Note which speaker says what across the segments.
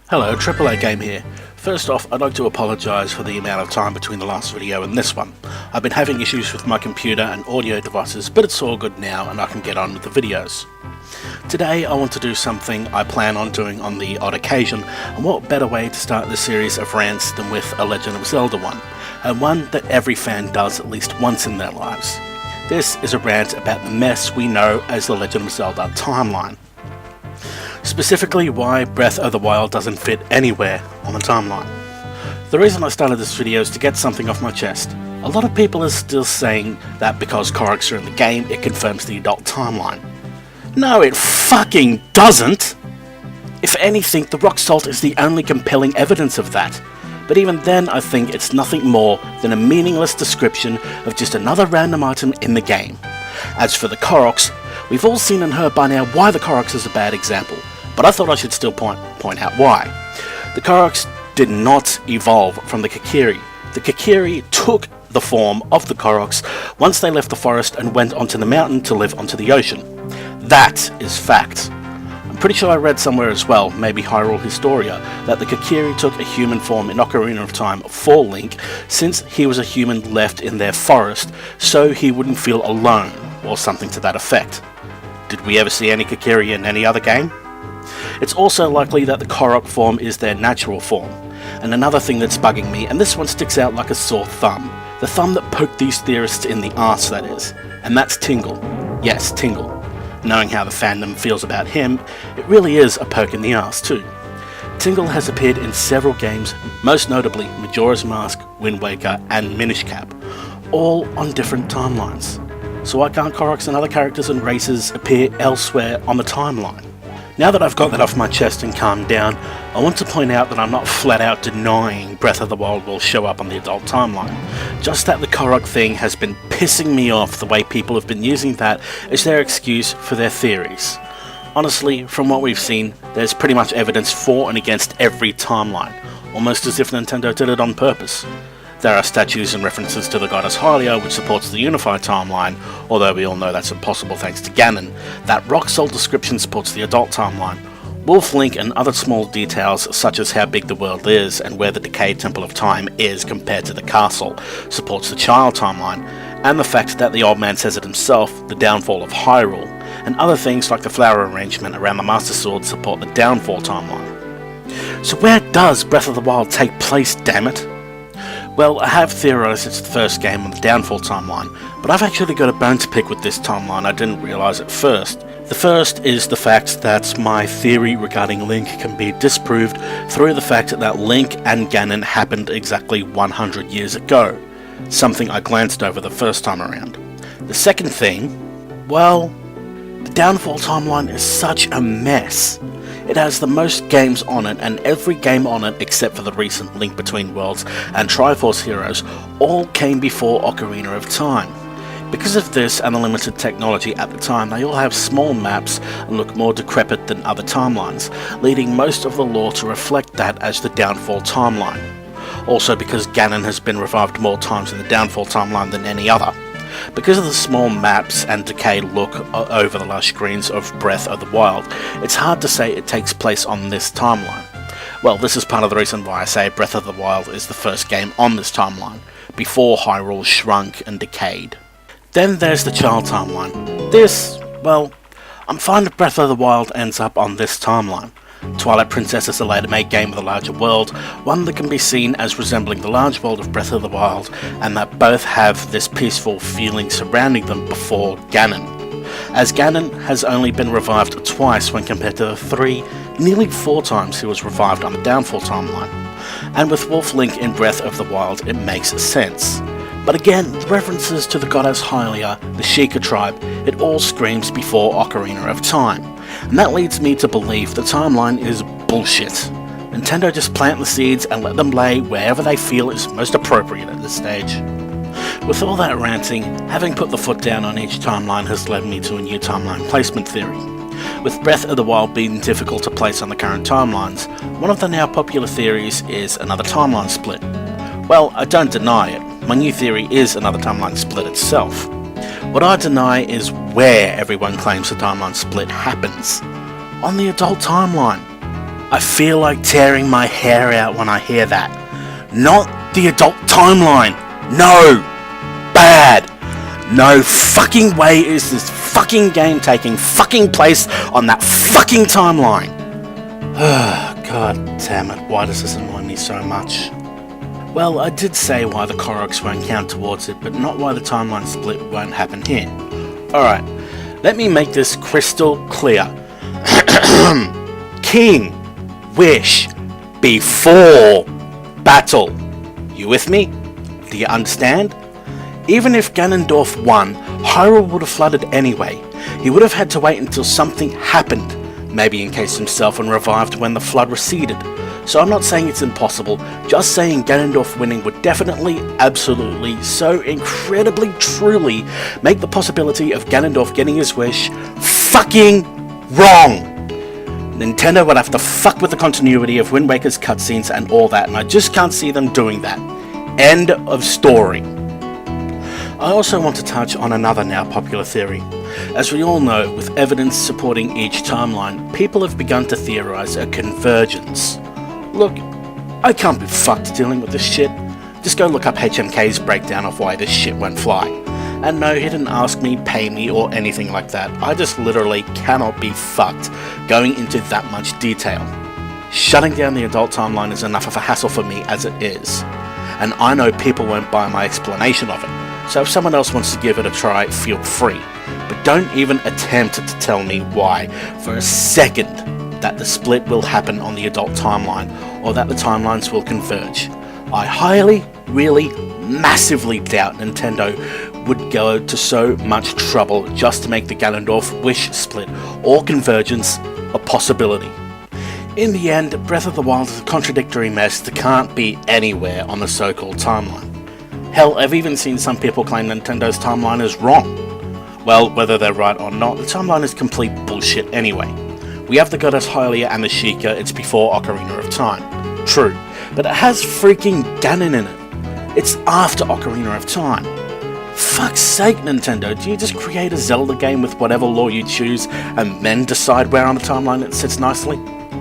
Speaker 1: Hello, AAA Game here. First off, I'd like to apologise for the amount of time between the last video and this one. I've been having issues with my computer and audio devices, but it's all good now and I can get on with the videos. Today I want to do something I plan on doing on the odd occasion, and what better way to start this series of rants than with a Legend of Zelda one, and one that every fan does at least once in their lives. This is a rant about the mess we know as the Legend of Zelda timeline. Specifically why Breath of the Wild doesn't fit anywhere on the timeline. The reason I started this video is to get something off my chest. A lot of people are still saying that because Koroks are in the game, it confirms the adult timeline. No, it fucking doesn't! If anything, the rock salt is the only compelling evidence of that. But even then, I think it's nothing more than a meaningless description of just another random item in the game. As for the Koroks, we've all seen and heard by now why the Koroks is a bad example, but I thought I should still point out why. The Koroks did not evolve from the Kokiri. The Kokiri took the form of the Koroks once they left the forest and went onto the mountain to live onto the ocean. That is fact. I'm pretty sure I read somewhere as well, maybe Hyrule Historia, that the Kokiri took a human form in Ocarina of Time for Link, since he was a human left in their forest, so he wouldn't feel alone, or something to that effect. Did we ever see any Kokiri in any other game? It's also likely that the Korok form is their natural form. And another thing that's bugging me, and this one sticks out like a sore thumb, the thumb that poked these theorists in the arse, that is, and that's Tingle. Yes, Tingle. Knowing how the fandom feels about him, it really is a poke in the arse too. Tingle has appeared in several games, most notably Majora's Mask, Wind Waker, and Minish Cap, all on different timelines. So why can't Koroks and other characters and races appear elsewhere on the timeline? Now that I've got that off my chest and calmed down, I want to point out that I'm not flat out denying Breath of the Wild will show up on the adult timeline, just that the Korok thing has been pissing me off the way people have been using that as their excuse for their theories. Honestly, from what we've seen, there's pretty much evidence for and against every timeline, almost as if Nintendo did it on purpose. There are statues and references to the goddess Harli, which supports the unified timeline, although we all know that's impossible thanks to Ganon. That rock salt description supports the adult timeline. Wolf Link and other small details such as how big the world is and where the decayed Temple of Time is compared to the castle supports the child timeline, and the fact that the old man says it himself, the downfall of Hyrule, and other things like the flower arrangement around the Master Sword support the downfall timeline. So where does Breath of the Wild take place, damn it? Well, I have theorised it's the first game on the Downfall timeline, but I've actually got a bone to pick with this timeline I didn't realise at first. The first is the fact that my theory regarding Link can be disproved through the fact that Link and Ganon happened exactly 100 years ago, something I glanced over the first time around. The second thing, well, the Downfall timeline is such a mess. It has the most games on it, and every game on it except for the recent Link Between Worlds and Triforce Heroes all came before Ocarina of Time. Because of this and the limited technology at the time, they all have small maps and look more decrepit than other timelines, leading most of the lore to reflect that as the Downfall timeline. Also because Ganon has been revived more times in the Downfall timeline than any other. Because of the small maps and decayed look over the lush greens of Breath of the Wild, it's hard to say it takes place on this timeline. Well, this is part of the reason why I say Breath of the Wild is the first game on this timeline, before Hyrule shrunk and decayed. Then there's the child timeline. This, well, I'm fine if Breath of the Wild ends up on this timeline. Twilight Princess is a later made game with a larger world, one that can be seen as resembling the large world of Breath of the Wild, and that both have this peaceful feeling surrounding them before Ganon. As Ganon has only been revived twice when compared to the 3, nearly 4 times he was revived on the Downfall timeline. And with Wolf Link in Breath of the Wild it makes sense. But again, the references to the goddess Hylia, the Sheikah tribe, it all screams before Ocarina of Time. And that leads me to believe the timeline is bullshit. Nintendo just plant the seeds and let them lay wherever they feel is most appropriate at this stage. With all that ranting, having put the foot down on each timeline has led me to a new timeline placement theory. With Breath of the Wild being difficult to place on the current timelines, one of the now popular theories is another timeline split. Well, I don't deny it. My new theory is another timeline split itself. What I deny is where everyone claims the timeline split happens. On the adult timeline. I feel like tearing my hair out when I hear that. Not the adult timeline. No! Bad! No fucking way is this fucking game taking fucking place on that fucking timeline. God damn it, why does this annoy me so much? Well, I did say why the Koroks won't count towards it, but not why the timeline split won't happen here. Alright, let me make this crystal clear. King wish before battle. You with me? Do you understand? Even if Ganondorf won, Hyrule would have flooded anyway. He would have had to wait until something happened, maybe encase himself and revived when the flood receded. So I'm not saying it's impossible, just saying Ganondorf winning would definitely, absolutely, so incredibly, truly make the possibility of Ganondorf getting his wish fucking wrong. Nintendo would have to fuck with the continuity of Wind Waker's cutscenes and all that, and I just can't see them doing that. End of story. I also want to touch on another now popular theory. As we all know, with evidence supporting each timeline, people have begun to theorise a convergence. Look, I can't be fucked dealing with this shit. Just go look up HMK's breakdown of why this shit won't fly. And no, he didn't ask me, pay me, or anything like that. I just literally cannot be fucked going into that much detail. Shutting down the adult timeline is enough of a hassle for me as it is. And I know people won't buy my explanation of it. So if someone else wants to give it a try, feel free. But don't even attempt to tell me why, for a second, that the split will happen on the adult timeline, or that the timelines will converge. I highly, really, massively doubt Nintendo would go to so much trouble just to make the Ganondorf wish split or convergence a possibility. In the end, Breath of the Wild is a contradictory mess that can't be anywhere on the so-called timeline. Hell, I've even seen some people claim Nintendo's timeline is wrong. Well, whether they're right or not, the timeline is complete bullshit anyway. We have the goddess Hylia and the Sheikah, it's before Ocarina of Time. True, but it has freaking Ganon in it. It's after Ocarina of Time. Fuck's sake, Nintendo, do you just create a Zelda game with whatever lore you choose and then decide where on the timeline it sits nicely?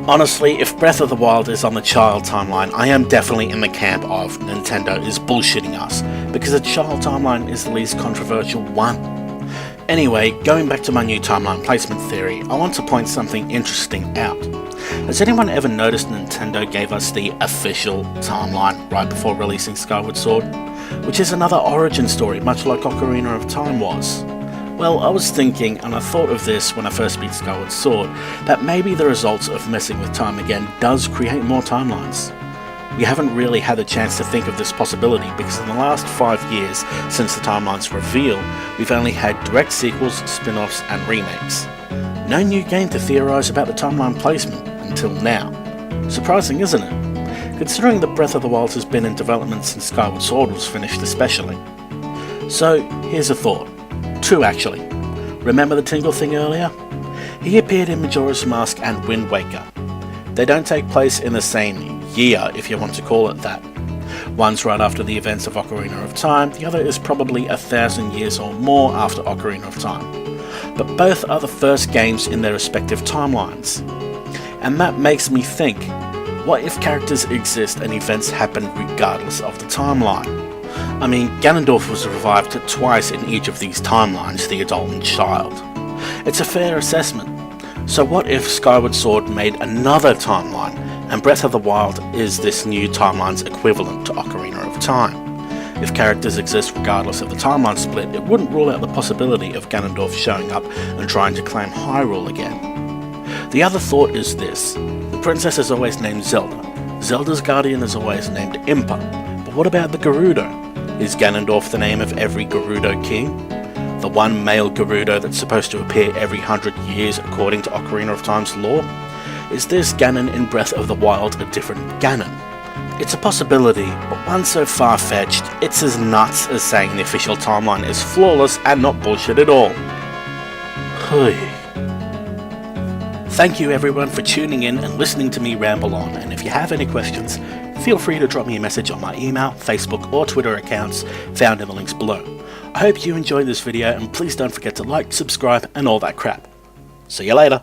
Speaker 1: Honestly, if Breath of the Wild is on the child timeline, I am definitely in the camp of Nintendo is bullshitting us, because the child timeline is the least controversial one. Anyway, going back to my new timeline placement theory, I want to point something interesting out. Has anyone ever noticed Nintendo gave us the official timeline right before releasing Skyward Sword? Which is another origin story, much like Ocarina of Time was. Well, I was thinking, and I thought of this when I first beat Skyward Sword, that maybe the results of messing with time again does create more timelines. We haven't really had a chance to think of this possibility because in the last 5 years since the timeline's reveal, we've only had direct sequels, spin-offs and remakes. No new game to theorise about the timeline placement until now. Surprising, isn't it? Considering that Breath of the Wild has been in development since Skyward Sword was finished especially. So, here's a thought. Two actually. Remember the Tingle thing earlier? He appeared in Majora's Mask and Wind Waker. They don't take place in the same year, if you want to call it that. One's right after the events of Ocarina of Time, the other is probably 1,000 years or more after Ocarina of Time. But both are the first games in their respective timelines. And that makes me think, what if characters exist and events happen regardless of the timeline? I mean, Ganondorf was revived twice in each of these timelines, the adult and child. It's a fair assessment. So what if Skyward Sword made another timeline, and Breath of the Wild is this new timeline's equivalent to Ocarina of Time? If characters exist regardless of the timeline split, it wouldn't rule out the possibility of Ganondorf showing up and trying to claim Hyrule again. The other thought is this. The princess is always named Zelda. Zelda's guardian is always named Impa. But what about the Gerudo? Is Ganondorf the name of every Gerudo king? The one male Gerudo that's supposed to appear every 100 years according to Ocarina of Time's lore? Is this Ganon in Breath of the Wild a different Ganon? It's a possibility, but one so far-fetched, it's as nuts as saying the official timeline is flawless and not bullshit at all. Thank you everyone for tuning in and listening to me ramble on, and if you have any questions, feel free to drop me a message on my email, Facebook or Twitter accounts found in the links below. I hope you enjoyed this video and please don't forget to like, subscribe and all that crap. See you later.